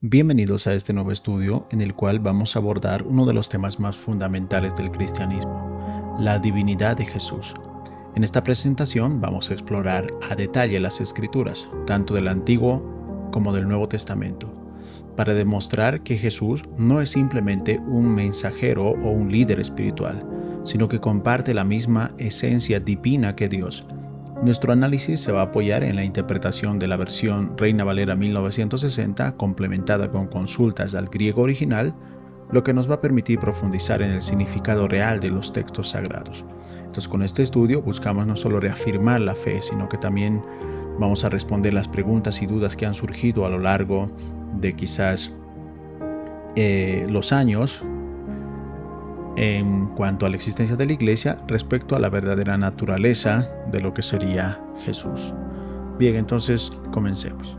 Bienvenidos a este nuevo estudio en el cual vamos a abordar uno de los temas más fundamentales del cristianismo, la divinidad de Jesús. En esta presentación vamos a explorar a detalle las escrituras, tanto del Antiguo como del Nuevo Testamento, para demostrar que Jesús no es simplemente un mensajero o un líder espiritual, sino que comparte la misma esencia divina que Dios. Nuestro análisis se va a apoyar en la interpretación de la versión Reina Valera 1960, complementada con consultas al griego original, lo que nos va a permitir profundizar en el significado real de los textos sagrados. Entonces, con este estudio buscamos no solo reafirmar la fe, sino que también vamos a responder las preguntas y dudas que han surgido a lo largo de quizás los años en cuanto a la existencia de la Iglesia respecto a la verdadera naturaleza de lo que sería Jesús. Bien, entonces comencemos.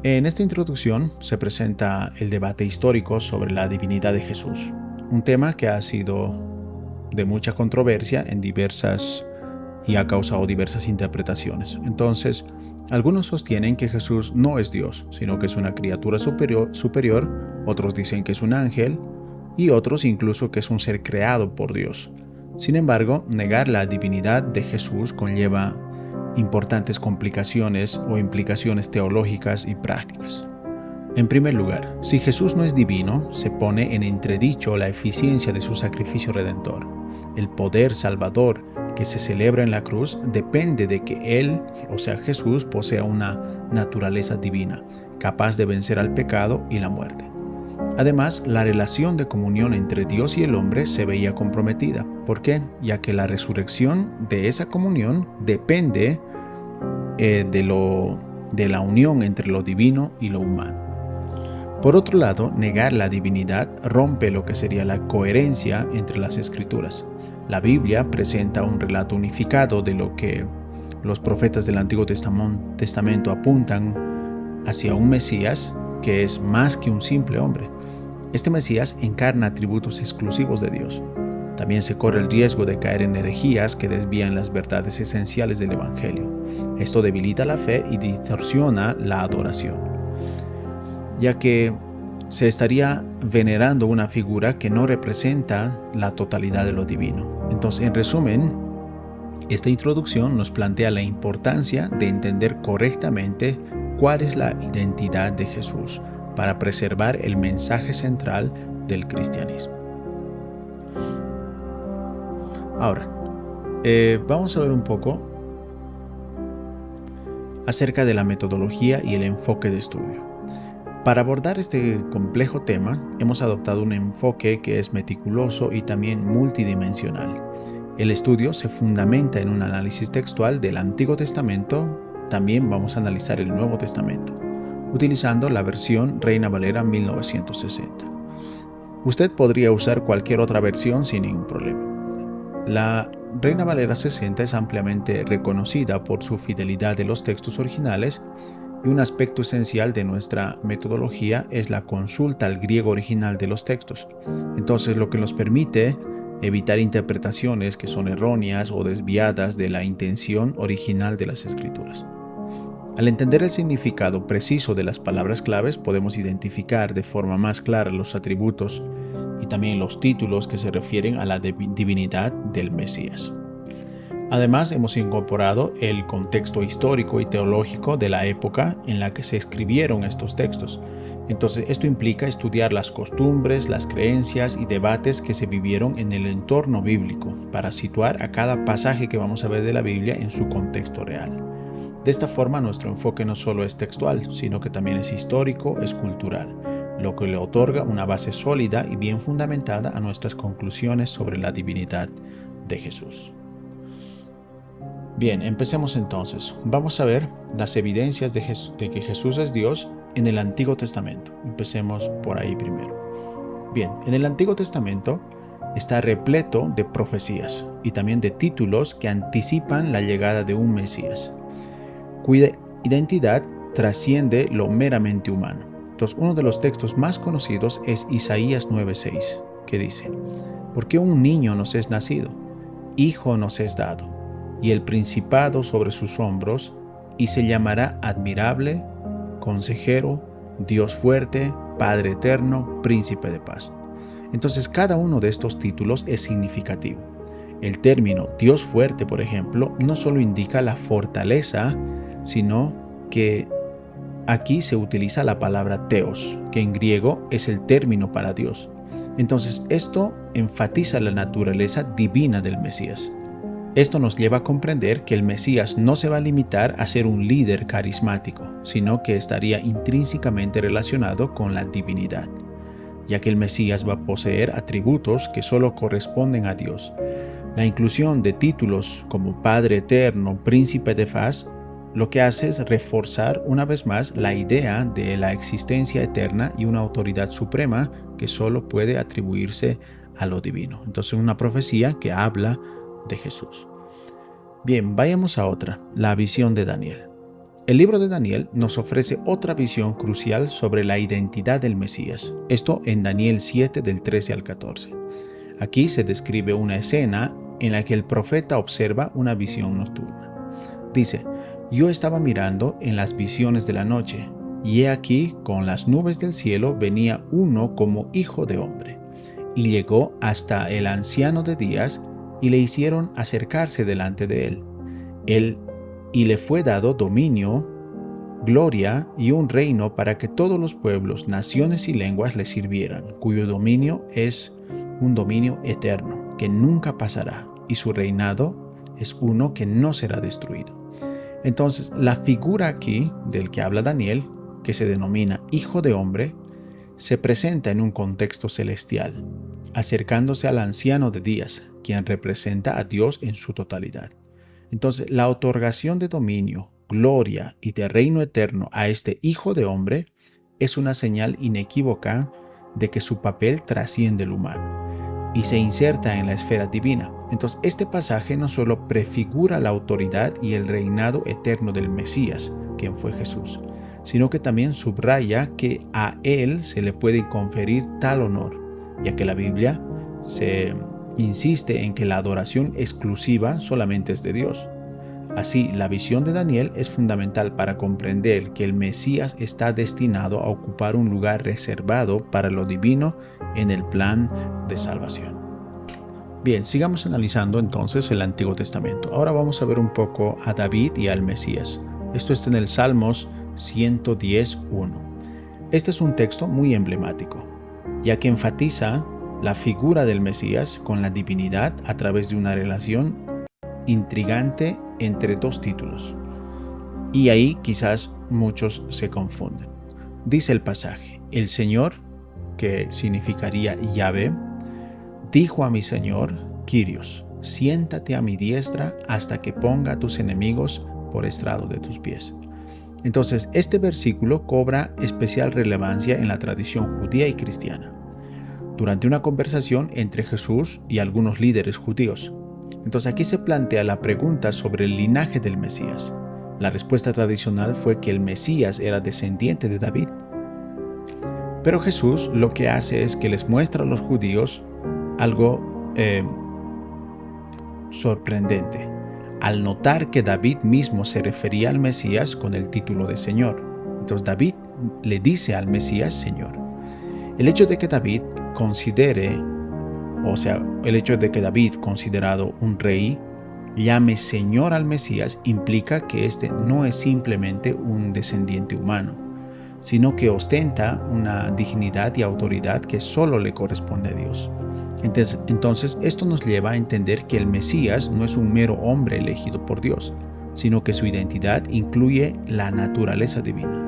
En esta introducción se presenta el debate histórico sobre la divinidad de Jesús, un tema que ha sido de mucha controversia y ha causado diversas interpretaciones. Entonces, algunos sostienen que Jesús no es Dios, sino que es una criatura superior, otros dicen que es un ángel, y otros incluso que es un ser creado por Dios. Sin embargo, negar la divinidad de Jesús conlleva importantes complicaciones o implicaciones teológicas y prácticas. En primer lugar, si Jesús no es divino, se pone en entredicho la eficiencia de su sacrificio redentor. El poder salvador que se celebra en la cruz depende de que Él, o sea Jesús, posea una naturaleza divina, capaz de vencer al pecado y la muerte. Además, la relación de comunión entre Dios y el hombre se veía comprometida. ¿Por qué? Ya que la resurrección de esa comunión depende de la unión entre lo divino y lo humano. Por otro lado, negar la divinidad rompe lo que sería la coherencia entre las escrituras. La Biblia presenta un relato unificado de lo que los profetas del Antiguo Testamento apuntan hacia un Mesías que es más que un simple hombre. Este Mesías encarna atributos exclusivos de Dios. También se corre el riesgo de caer en herejías que desvían las verdades esenciales del Evangelio. Esto debilita la fe y distorsiona la adoración, ya que se estaría venerando una figura que no representa la totalidad de lo divino. Entonces, en resumen, esta introducción nos plantea la importancia de entender correctamente cuál es la identidad de Jesús para preservar el mensaje central del cristianismo. Ahora, vamos a ver un poco acerca de la metodología y el enfoque de estudio. Para abordar este complejo tema, hemos adoptado un enfoque que es meticuloso y también multidimensional. El estudio se fundamenta en un análisis textual del Antiguo Testamento. También vamos a analizar el Nuevo Testamento, utilizando la versión Reina Valera 1960. Usted podría usar cualquier otra versión sin ningún problema. La Reina Valera 60 es ampliamente reconocida por su fidelidad de los textos originales, y un aspecto esencial de nuestra metodología es la consulta al griego original de los textos. Entonces, lo que nos permite evitar interpretaciones que son erróneas o desviadas de la intención original de las escrituras. Al entender el significado preciso de las palabras claves, podemos identificar de forma más clara los atributos y también los títulos que se refieren a la divinidad del Mesías. Además, hemos incorporado el contexto histórico y teológico de la época en la que se escribieron estos textos. Entonces, esto implica estudiar las costumbres, las creencias y debates que se vivieron en el entorno bíblico para situar a cada pasaje que vamos a ver de la Biblia en su contexto real. De esta forma, nuestro enfoque no solo es textual, sino que también es histórico, es cultural, lo que le otorga una base sólida y bien fundamentada a nuestras conclusiones sobre la divinidad de Jesús. Bien, empecemos entonces. Vamos a ver las evidencias de que Jesús es Dios en el Antiguo Testamento. Empecemos por ahí primero. Bien, en el Antiguo Testamento está repleto de profecías y también de títulos que anticipan la llegada de un Mesías, cuya identidad trasciende lo meramente humano. Entonces, uno de los textos más conocidos es Isaías 9:6, que dice: «Porque un niño nos es nacido, hijo nos es dado, y el principado sobre sus hombros, y se llamará Admirable, Consejero, Dios fuerte, Padre eterno, Príncipe de paz. Entonces cada uno de estos títulos es significativo. El término Dios fuerte, por ejemplo, no solo indica la fortaleza, sino que aquí se utiliza la palabra Theos, que en griego es el término para Dios. Entonces esto enfatiza la naturaleza divina del Mesías. Esto nos lleva a comprender que el Mesías no se va a limitar a ser un líder carismático, sino que estaría intrínsecamente relacionado con la divinidad, ya que el Mesías va a poseer atributos que solo corresponden a Dios. La inclusión de títulos como Padre Eterno, Príncipe de paz, lo que hace es reforzar una vez más la idea de la existencia eterna y una autoridad suprema que solo puede atribuirse a lo divino. Entonces, una profecía que habla de Jesús. Bien, vayamos a otra, la visión de Daniel. El libro de Daniel nos ofrece otra visión crucial sobre la identidad del Mesías. Esto en Daniel 7 del 13 al 14. Aquí se describe una escena en la que el profeta observa una visión nocturna. Dice: yo estaba mirando en las visiones de la noche, y he aquí, con las nubes del cielo venía uno como hijo de hombre, y llegó hasta el anciano de días, y le hicieron acercarse delante de él. Y le fue dado dominio, gloria y un reino para que todos los pueblos, naciones y lenguas le sirvieran, cuyo dominio es un dominio eterno, que nunca pasará, y su reinado es uno que no será destruido. Entonces, la figura aquí del que habla Daniel, que se denomina Hijo de Hombre, se presenta en un contexto celestial, acercándose al anciano de días, quien representa a Dios en su totalidad. Entonces, la otorgación de dominio, gloria y de reino eterno a este Hijo de Hombre es una señal inequívoca de que su papel trasciende el humano y se inserta en la esfera divina. Entonces, este pasaje no solo prefigura la autoridad y el reinado eterno del Mesías, quien fue Jesús, sino que también subraya que a él se le puede conferir tal honor, ya que la Biblia se insiste en que la adoración exclusiva solamente es de Dios. Así, la visión de Daniel es fundamental para comprender que el Mesías está destinado a ocupar un lugar reservado para lo divino en el plan de salvación. Bien, sigamos analizando entonces el Antiguo Testamento. Ahora vamos a ver un poco a David y al Mesías. Esto está en el Salmos 110:1. Este es un texto muy emblemático, ya que enfatiza la figura del Mesías con la divinidad a través de una relación intrigante entre dos títulos. Y ahí quizás muchos se confunden. Dice el pasaje: el Señor, que significaría Yahvé, dijo a mi Señor, Kyrios, siéntate a mi diestra hasta que ponga a tus enemigos por estrado de tus pies. Entonces, este versículo cobra especial relevancia en la tradición judía y cristiana, durante una conversación entre Jesús y algunos líderes judíos. Entonces, aquí se plantea la pregunta sobre el linaje del Mesías. La respuesta tradicional fue que el Mesías era descendiente de David. Pero Jesús lo que hace es que les muestra a los judíos algo sorprendente, al notar que David mismo se refería al Mesías con el título de Señor. Entonces David le dice al Mesías Señor. El hecho de que David considerado un rey, llame Señor al Mesías, implica que este no es simplemente un descendiente humano, sino que ostenta una dignidad y autoridad que solo le corresponde a Dios. Entonces, esto nos lleva a entender que el Mesías no es un mero hombre elegido por Dios, sino que su identidad incluye la naturaleza divina,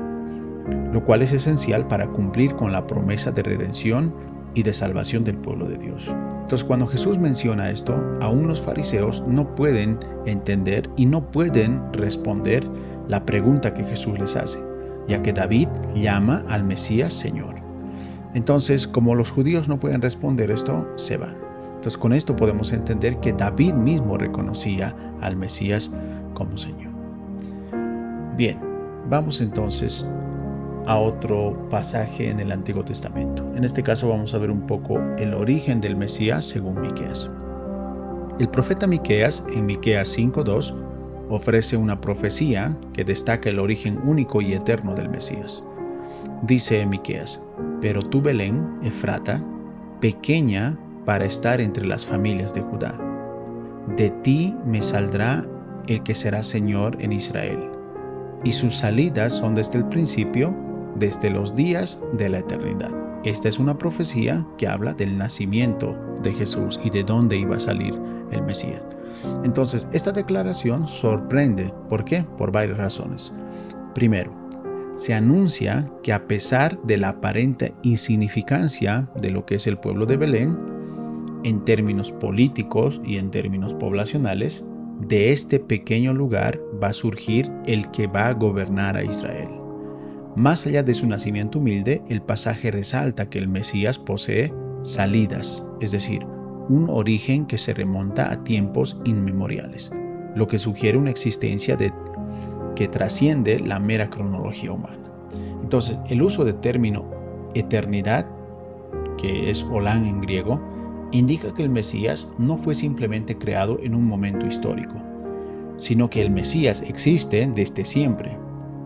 lo cual es esencial para cumplir con la promesa de redención y de salvación del pueblo de Dios. Entonces, cuando Jesús menciona esto, aún los fariseos no pueden entender y no pueden responder la pregunta que Jesús les hace, ya que David llama al Mesías Señor. Entonces, como los judíos no pueden responder esto, se van. Entonces, con esto podemos entender que David mismo reconocía al Mesías como Señor. Bien, vamos entonces a otro pasaje en el Antiguo Testamento. En este caso vamos a ver un poco el origen del Mesías según Miqueas. El profeta Miqueas, en Miqueas 5:2, ofrece una profecía que destaca el origen único y eterno del Mesías. Dice Miqueas: pero tú, Belén, Efrata, pequeña para estar entre las familias de Judá, de ti me saldrá el que será Señor en Israel, y sus salidas son desde el principio, desde los días de la eternidad. Esta es una profecía que habla del nacimiento de Jesús y de dónde iba a salir el Mesías. Entonces, esta declaración sorprende. ¿Por qué? Por varias razones. Primero, se anuncia que a pesar de la aparente insignificancia de lo que es el pueblo de Belén, en términos políticos y en términos poblacionales, de este pequeño lugar va a surgir el que va a gobernar a Israel. Más allá de su nacimiento humilde, el pasaje resalta que el Mesías posee salidas, es decir, un origen que se remonta a tiempos inmemoriales, lo que sugiere una existencia que trasciende la mera cronología humana. Entonces, el uso del término eternidad, que es olán en griego, indica que el Mesías no fue simplemente creado en un momento histórico, sino que el Mesías existe desde siempre,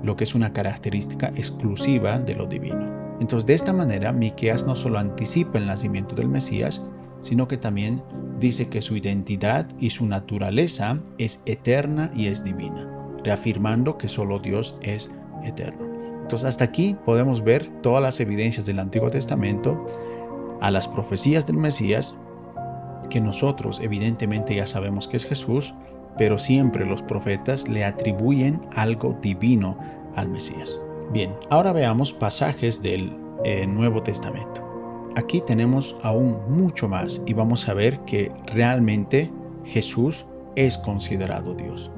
lo que es una característica exclusiva de lo divino. Entonces, de esta manera, Miqueas no solo anticipa el nacimiento del Mesías, sino que también dice que su identidad y su naturaleza es eterna y es divina, reafirmando que solo Dios es eterno. Entonces, hasta aquí podemos ver todas las evidencias del Antiguo Testamento a las profecías del Mesías, que nosotros evidentemente ya sabemos que es Jesús, pero siempre los profetas le atribuyen algo divino al Mesías. Bien, ahora veamos pasajes del Nuevo Testamento. Aquí tenemos aún mucho más y vamos a ver que realmente Jesús es considerado Dios.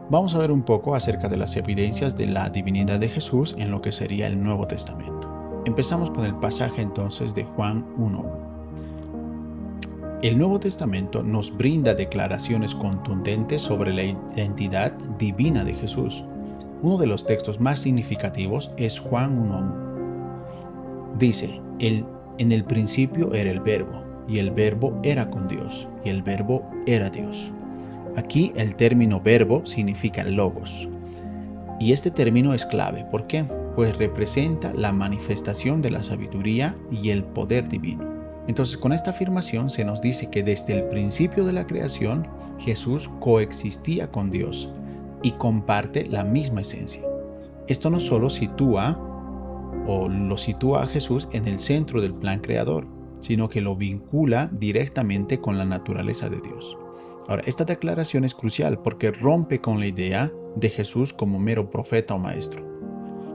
Vamos a ver un poco acerca de las evidencias de la divinidad de Jesús en lo que sería el Nuevo Testamento. Empezamos con el pasaje entonces de Juan 1. El Nuevo Testamento nos brinda declaraciones contundentes sobre la identidad divina de Jesús. Uno de los textos más significativos es Juan 1:1. Dice: en el principio era el Verbo, y el Verbo era con Dios, y el Verbo era Dios. Aquí el término verbo significa logos. Y este término es clave. ¿Por qué? Pues representa la manifestación de la sabiduría y el poder divino. Entonces, con esta afirmación se nos dice que desde el principio de la creación, Jesús coexistía con Dios y comparte la misma esencia. Esto no solo lo sitúa a Jesús en el centro del plan creador, sino que lo vincula directamente con la naturaleza de Dios. Ahora, esta declaración es crucial porque rompe con la idea de Jesús como mero profeta o maestro.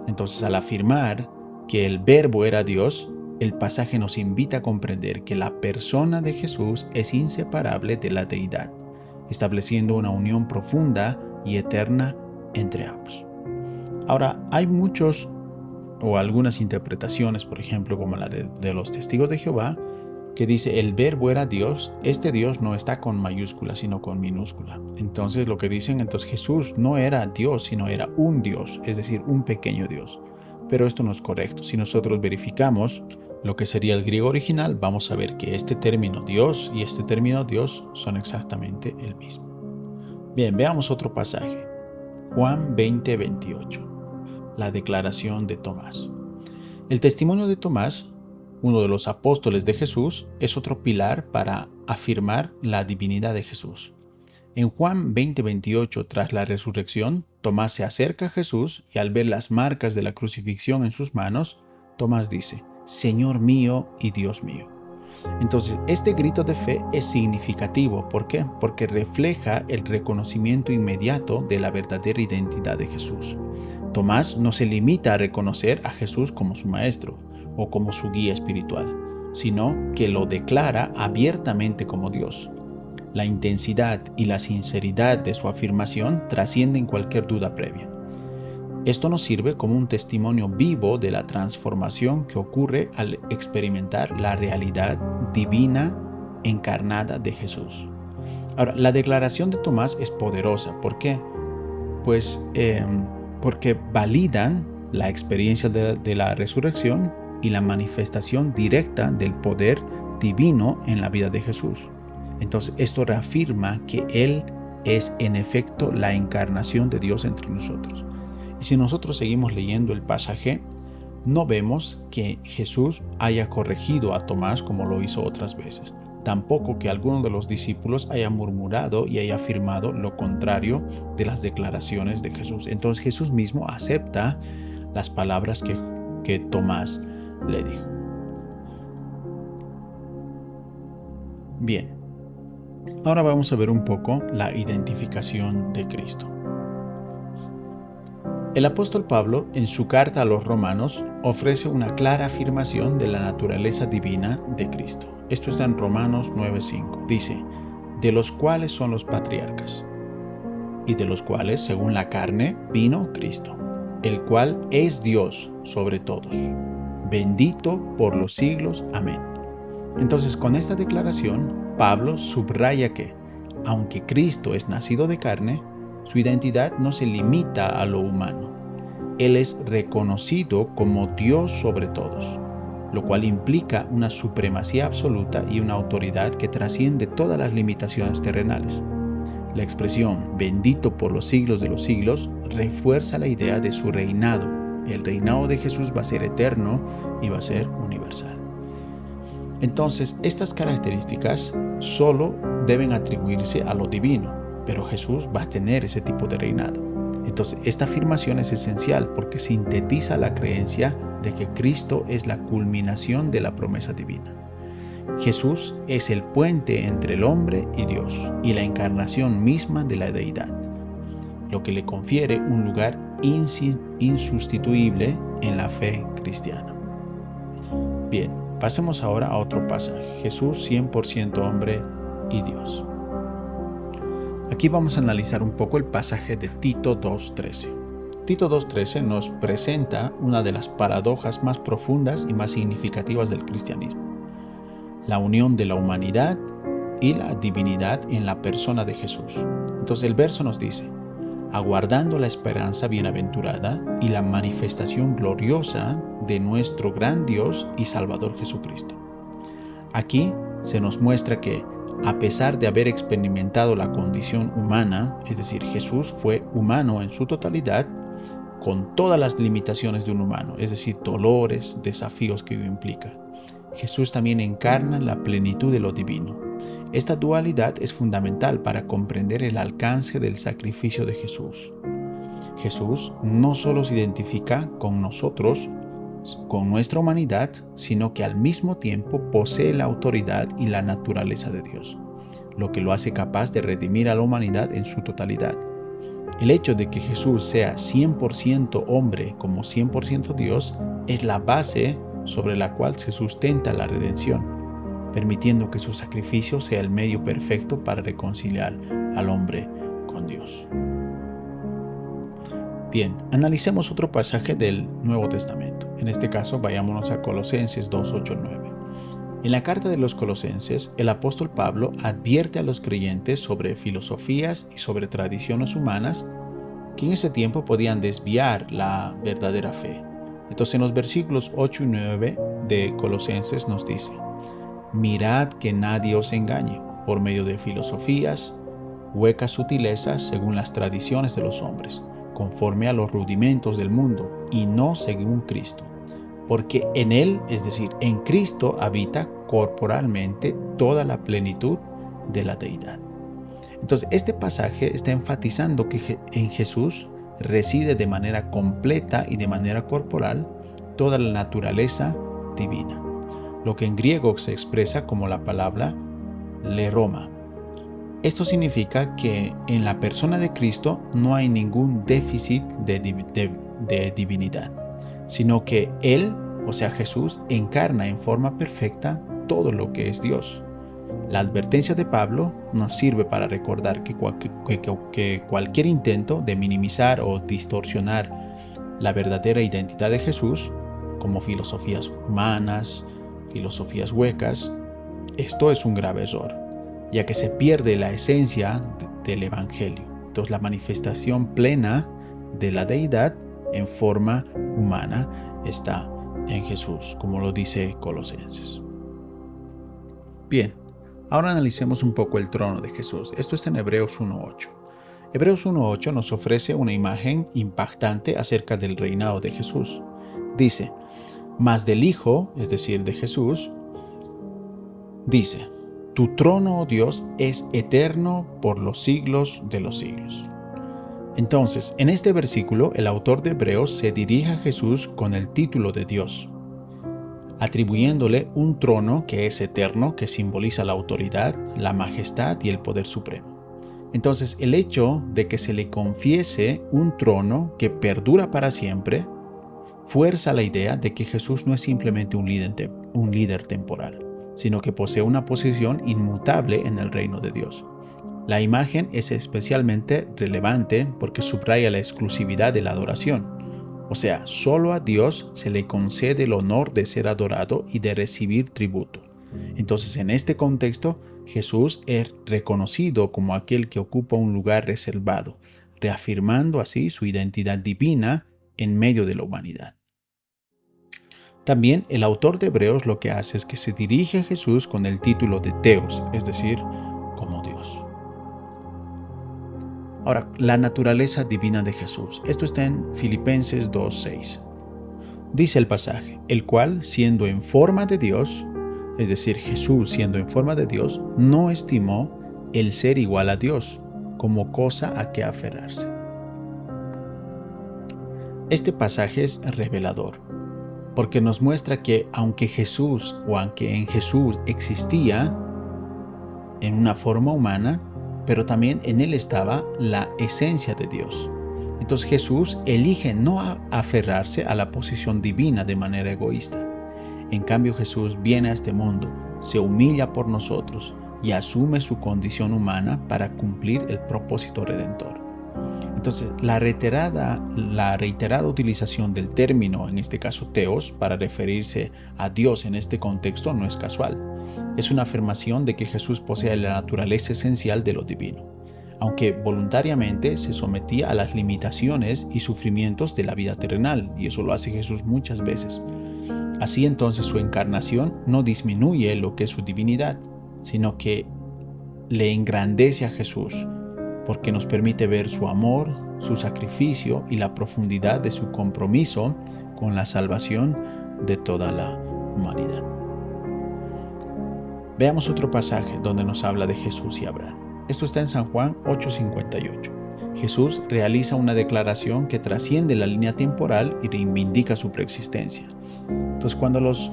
Entonces, al afirmar que el Verbo era Dios, el pasaje nos invita a comprender que la persona de Jesús es inseparable de la deidad, estableciendo una unión profunda y eterna entre ambos. Ahora, hay muchos o algunas interpretaciones, por ejemplo, como la de los testigos de Jehová, que dice el Verbo era Dios. Este Dios no está con mayúscula, sino con minúscula. Entonces, lo que dicen, entonces Jesús no era Dios, sino era un Dios, es decir, un pequeño Dios. Pero esto no es correcto. Si nosotros verificamos lo que sería el griego original, vamos a ver que este término Dios y este término Dios son exactamente el mismo. Bien, veamos otro pasaje. Juan 20:28. La declaración de Tomás. El testimonio de Tomás, uno de los apóstoles de Jesús, es otro pilar para afirmar la divinidad de Jesús. En Juan 20:28, tras la resurrección, Tomás se acerca a Jesús y al ver las marcas de la crucifixión en sus manos, Tomás dice: Señor mío y Dios mío. Entonces, este grito de fe es significativo. ¿Por qué? Porque refleja el reconocimiento inmediato de la verdadera identidad de Jesús. Tomás no se limita a reconocer a Jesús como su maestro o como su guía espiritual, sino que lo declara abiertamente como Dios. La intensidad y la sinceridad de su afirmación trascienden cualquier duda previa. Esto nos sirve como un testimonio vivo de la transformación que ocurre al experimentar la realidad divina encarnada de Jesús. Ahora, la declaración de Tomás es poderosa. ¿Por qué? Pues porque validan la experiencia de la resurrección y la manifestación directa del poder divino en la vida de Jesús. Entonces, esto reafirma que Él es en efecto la encarnación de Dios entre nosotros. Y si nosotros seguimos leyendo el pasaje, no vemos que Jesús haya corregido a Tomás como lo hizo otras veces. Tampoco que alguno de los discípulos haya murmurado y haya afirmado lo contrario de las declaraciones de Jesús. Entonces Jesús mismo acepta las palabras que Tomás le dijo. Bien, ahora vamos a ver un poco la identificación de Cristo. El apóstol Pablo, en su carta a los Romanos, ofrece una clara afirmación de la naturaleza divina de Cristo. Esto está en Romanos 9:5. Dice, de los cuales son los patriarcas, y de los cuales, según la carne, vino Cristo, el cual es Dios sobre todos, bendito por los siglos. Amén. Entonces, con esta declaración, Pablo subraya que, aunque Cristo es nacido de carne, su identidad no se limita a lo humano. Él es reconocido como Dios sobre todos, lo cual implica una supremacía absoluta y una autoridad que trasciende todas las limitaciones terrenales. La expresión bendito por los siglos de los siglos refuerza la idea de su reinado. El reinado de Jesús va a ser eterno y va a ser universal. Entonces, estas características solo deben atribuirse a lo divino, pero Jesús va a tener ese tipo de reinado. Entonces, esta afirmación es esencial porque sintetiza la creencia de que Cristo es la culminación de la promesa divina. Jesús es el puente entre el hombre y Dios y la encarnación misma de la deidad, lo que le confiere un lugar insustituible en la fe cristiana. Bien, pasemos ahora a otro pasaje. Jesús 100% hombre y Dios. Aquí vamos a analizar un poco el pasaje de Tito 2:13. Tito 2:13 nos presenta una de las paradojas más profundas y más significativas del cristianismo: la unión de la humanidad y la divinidad en la persona de Jesús. Entonces el verso nos dice, aguardando la esperanza bienaventurada y la manifestación gloriosa de nuestro gran Dios y Salvador Jesucristo. Aquí se nos muestra que, a pesar de haber experimentado la condición humana, es decir, Jesús fue humano en su totalidad, con todas las limitaciones de un humano, es decir, dolores, desafíos que ello implica. Jesús también encarna la plenitud de lo divino. Esta dualidad es fundamental para comprender el alcance del sacrificio de Jesús. Jesús no solo se identifica con nosotros, con nuestra humanidad, sino que al mismo tiempo posee la autoridad y la naturaleza de Dios, lo que lo hace capaz de redimir a la humanidad en su totalidad. El hecho de que Jesús sea 100% hombre como 100% Dios es la base sobre la cual se sustenta la redención, permitiendo que su sacrificio sea el medio perfecto para reconciliar al hombre con Dios. Bien, analicemos otro pasaje del Nuevo Testamento. En este caso, vayámonos a Colosenses 2:8-9. En la carta de los Colosenses, el apóstol Pablo advierte a los creyentes sobre filosofías y sobre tradiciones humanas que en ese tiempo podían desviar la verdadera fe. Entonces, en los versículos 8 y 9 de Colosenses nos dice, mirad que nadie os engañe por medio de filosofías, huecas sutilezas según las tradiciones de los hombres, conforme a los rudimentos del mundo y no según Cristo. Porque en Él, es decir, en Cristo, habita corporalmente toda la plenitud de la deidad. Entonces, este pasaje está enfatizando que en Jesús reside de manera completa y de manera corporal toda la naturaleza divina, lo que en griego se expresa como la palabra leroma. Esto significa que en la persona de Cristo no hay ningún déficit de divinidad, sino que Él, o sea Jesús, encarna en forma perfecta todo lo que es Dios. La advertencia de Pablo nos sirve para recordar que cualquier intento de minimizar o distorsionar la verdadera identidad de Jesús, como filosofías humanas, filosofías huecas, esto es un grave error, ya que se pierde la esencia del Evangelio. Entonces, la manifestación plena de la deidad en forma humana está en Jesús, como lo dice Colosenses. Bien, ahora analicemos un poco el trono de Jesús. Esto está en Hebreos 1:8. Hebreos 1:8 nos ofrece una imagen impactante acerca del reinado de Jesús. Dice, mas del Hijo, es decir, de Jesús, dice, tu trono, oh Dios, es eterno por los siglos de los siglos. Entonces, en este versículo, el autor de Hebreos se dirige a Jesús con el título de Dios, atribuyéndole un trono que es eterno, que simboliza la autoridad, la majestad y el poder supremo. Entonces, el hecho de que se le confiese un trono que perdura para siempre, fuerza la idea de que Jesús no es simplemente un líder temporal, sino que posee una posición inmutable en el reino de Dios. La imagen es especialmente relevante porque subraya la exclusividad de la adoración. O sea, solo a Dios se le concede el honor de ser adorado y de recibir tributo. Entonces, en este contexto, Jesús es reconocido como aquel que ocupa un lugar reservado, reafirmando así su identidad divina en medio de la humanidad. También el autor de Hebreos lo que hace es que se dirige a Jesús con el título de Theos, es decir, como Dios. Ahora, la naturaleza divina de Jesús. Esto está en Filipenses 2:6. Dice el pasaje, el cual, siendo en forma de Dios, es decir, Jesús siendo en forma de Dios, no estimó el ser igual a Dios como cosa a que aferrarse. Este pasaje es revelador, porque nos muestra que aunque en Jesús existía en una forma humana, pero también en él estaba la esencia de Dios. Entonces Jesús elige no aferrarse a la posición divina de manera egoísta. En cambio, Jesús viene a este mundo, se humilla por nosotros y asume su condición humana para cumplir el propósito redentor. Entonces, la reiterada utilización del término, en este caso Theos, para referirse a Dios en este contexto no es casual. Es una afirmación de que Jesús posee la naturaleza esencial de lo divino, aunque voluntariamente se sometía a las limitaciones y sufrimientos de la vida terrenal, y eso lo hace Jesús muchas veces. Así entonces su encarnación no disminuye lo que es su divinidad, sino que le engrandece a Jesús, porque nos permite ver su amor, su sacrificio y la profundidad de su compromiso con la salvación de toda la humanidad. Veamos otro pasaje donde nos habla de Jesús y Abraham. Esto está en San Juan 8:58. Jesús realiza una declaración que trasciende la línea temporal y reivindica su preexistencia. Entonces, cuando los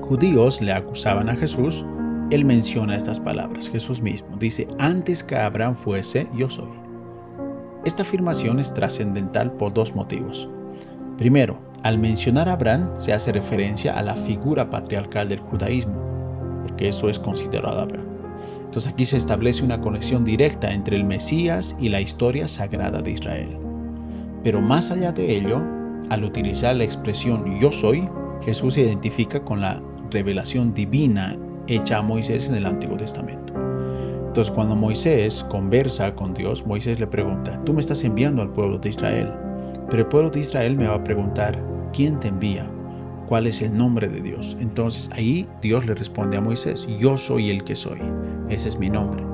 judíos le acusaban a Jesús, él menciona estas palabras. Jesús mismo dice, antes que Abraham fuese, yo soy. Esta afirmación es trascendental por dos motivos. Primero, al mencionar a Abraham se hace referencia a la figura patriarcal del judaísmo, porque eso es considerado Abraham. Entonces aquí se establece una conexión directa entre el Mesías y la historia sagrada de Israel. Pero más allá de ello, al utilizar la expresión yo soy, Jesús se identifica con la revelación divina hecha a Moisés en el Antiguo Testamento. Entonces, cuando Moisés conversa con Dios, Moisés le pregunta, tú me estás enviando al pueblo de Israel, pero el pueblo de Israel me va a preguntar, ¿quién te envía? ¿Cuál es el nombre de Dios? Entonces, ahí Dios le responde a Moisés, yo soy el que soy, ese es mi nombre.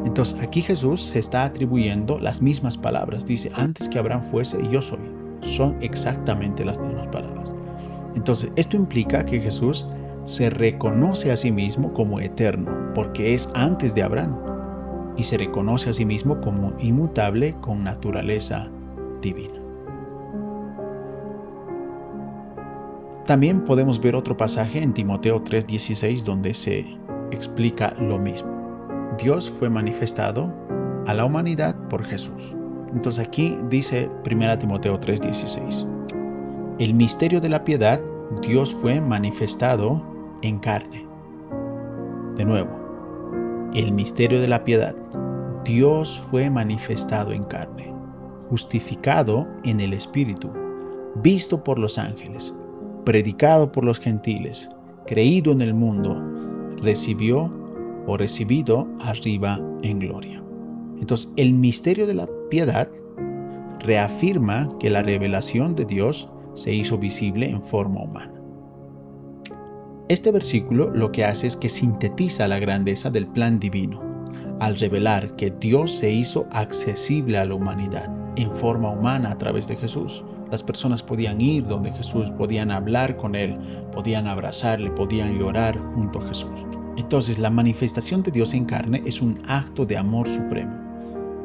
Entonces, aquí Jesús se está atribuyendo las mismas palabras, dice, antes que Abraham fuese, yo soy. Son exactamente las mismas palabras. Entonces, esto implica que Jesús se reconoce a sí mismo como eterno, porque es antes de Abraham, y se reconoce a sí mismo como inmutable con naturaleza divina. También podemos ver otro pasaje en Timoteo 3:16 donde se explica lo mismo. Dios fue manifestado a la humanidad por Jesús. Entonces aquí dice 1 Timoteo 3:16, el misterio de la piedad, Dios fue manifestado en carne. De nuevo, el misterio de la piedad, Dios fue manifestado en carne, justificado en el Espíritu, visto por los ángeles, predicado por los gentiles, creído en el mundo, recibido arriba en gloria. Entonces, el misterio de la piedad reafirma que la revelación de Dios se hizo visible en forma humana. Este versículo lo que hace es que sintetiza la grandeza del plan divino, al revelar que Dios se hizo accesible a la humanidad en forma humana a través de Jesús, Las personas podían ir donde Jesús, podían hablar con Él, podían abrazarle, podían llorar junto a Jesús. Entonces, la manifestación de Dios en carne es un acto de amor supremo,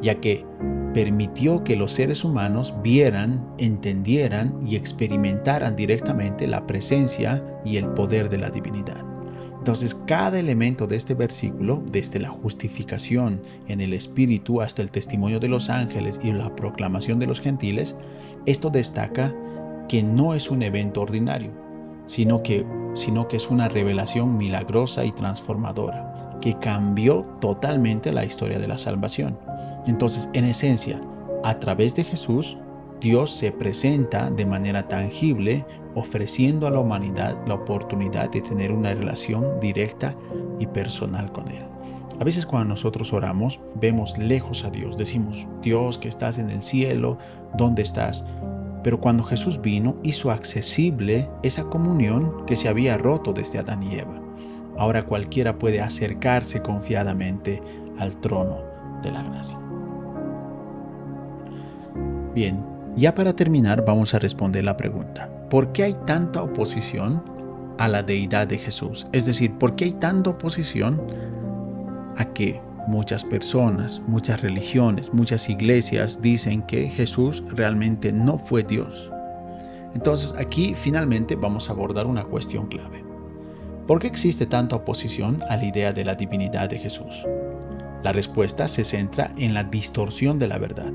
ya que permitió que los seres humanos vieran, entendieran y experimentaran directamente la presencia y el poder de la divinidad. Entonces, cada elemento de este versículo, desde la justificación en el Espíritu hasta el testimonio de los ángeles y la proclamación de los gentiles, esto destaca que no es un evento ordinario, sino que es una revelación milagrosa y transformadora, que cambió totalmente la historia de la salvación. Entonces, en esencia, a través de Jesús, Dios se presenta de manera tangible, ofreciendo a la humanidad la oportunidad de tener una relación directa y personal con Él. A veces cuando nosotros oramos, vemos lejos a Dios. Decimos, Dios que estás en el cielo, ¿dónde estás? Pero cuando Jesús vino, hizo accesible esa comunión que se había roto desde Adán y Eva. Ahora cualquiera puede acercarse confiadamente al trono de la gracia. Bien, ya para terminar vamos a responder la pregunta: ¿por qué hay tanta oposición a la deidad de Jesús? Es decir, ¿por qué hay tanta oposición a que muchas personas, muchas religiones, muchas iglesias dicen que Jesús realmente no fue Dios? Entonces aquí finalmente vamos a abordar una cuestión clave. ¿Por qué existe tanta oposición a la idea de la divinidad de Jesús? La respuesta se centra en la distorsión de la verdad.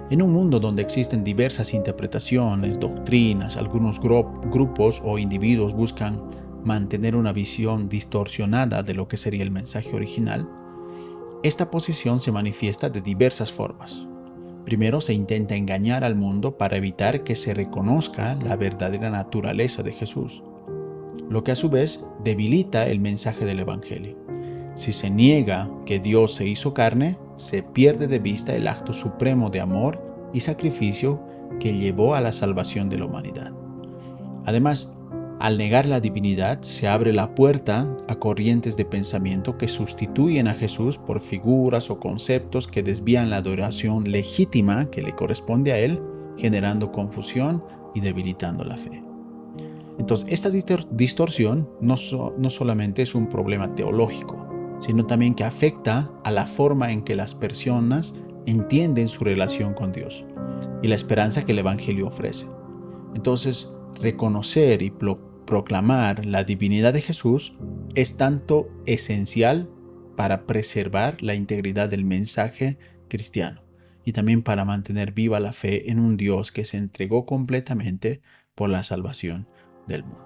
En un mundo donde existen diversas interpretaciones, doctrinas, algunos grupos o individuos buscan mantener una visión distorsionada de lo que sería el mensaje original, esta posición se manifiesta de diversas formas. Primero, se intenta engañar al mundo para evitar que se reconozca la verdadera naturaleza de Jesús, lo que a su vez debilita el mensaje del Evangelio. Si se niega que Dios se hizo carne, se pierde de vista el acto supremo de amor y sacrificio que llevó a la salvación de la humanidad. Además, al negar la divinidad, se abre la puerta a corrientes de pensamiento que sustituyen a Jesús por figuras o conceptos que desvían la adoración legítima que le corresponde a Él, generando confusión y debilitando la fe. Entonces, esta distorsión no solamente es un problema teológico, sino también que afecta a la forma en que las personas entienden su relación con Dios y la esperanza que el Evangelio ofrece. Entonces, reconocer y proclamar la divinidad de Jesús es tanto esencial para preservar la integridad del mensaje cristiano y también para mantener viva la fe en un Dios que se entregó completamente por la salvación del mundo.